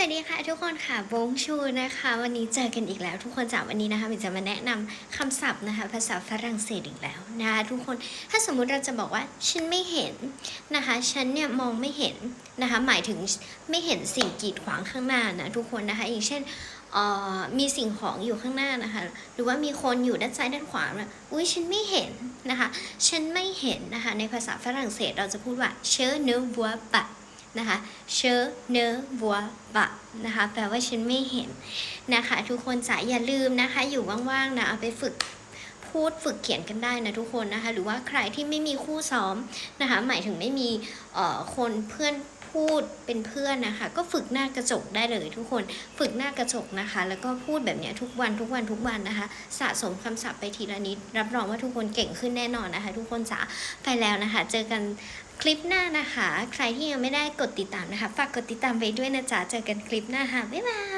วัสดีค่ะทุกคนค่ะบงชูนะคะวันนี้เจอกันอีกแล้วทุกคนจากวันนี้นะคะมินจะมาแนะนำคำศัพท์นะคะภาษาฝรั่งเศสอีกแล้วนะคะทุกคนถ้าสมมุติเราจะบอกว่าฉันไม่เห็นนะคะฉันเนี่ยมองไม่เห็นนะคะหมายถึงไม่เห็นสิ่งกีดขวางข้างหน้านะทุกคนนะคะอย่างเช่นมีสิ่งของอยู่ข้างหน้านะคะหรือว่ามีคนอยู่ด้านซ้ายด้านขวานะอุ้ยฉันไม่เห็นนะคะฉันไม่เห็นนะคะในภาษาฝรั่งเศสเราจะพูดว่า je ne vois pasนะคะ je ne vois pas นะคะแปลว่าฉันไม่เห็นนะคะทุกคนจ๋าอย่าลืมนะคะอยู่ว่างๆนะเอาไปฝึกพูดฝึกเขียนกันได้นะทุกคนนะคะหรือว่าใครที่ไม่มีคู่ซ้อมนะคะหมายถึงไม่มีคนเพื่อนพูดเป็นเพื่อนนะคะก็ฝึกหน้ากระจกได้เลยทุกคนฝึกหน้ากระจกนะคะแล้วก็พูดแบบนี้ทุกวันนะคะสะสมคำศัพท์ไปทีละนิดรับรองว่าทุกคนเก่งขึ้นแน่นอนนะคะทุกคนจ๋าไปแล้วนะคะเจอกันคลิปหน้านะคะใครที่ยังไม่ได้กดติดตามนะคะฝากกดติดตามไปด้วยนะจ๊ะเจอกันคลิปหน้าค่ะบ๊ายบาย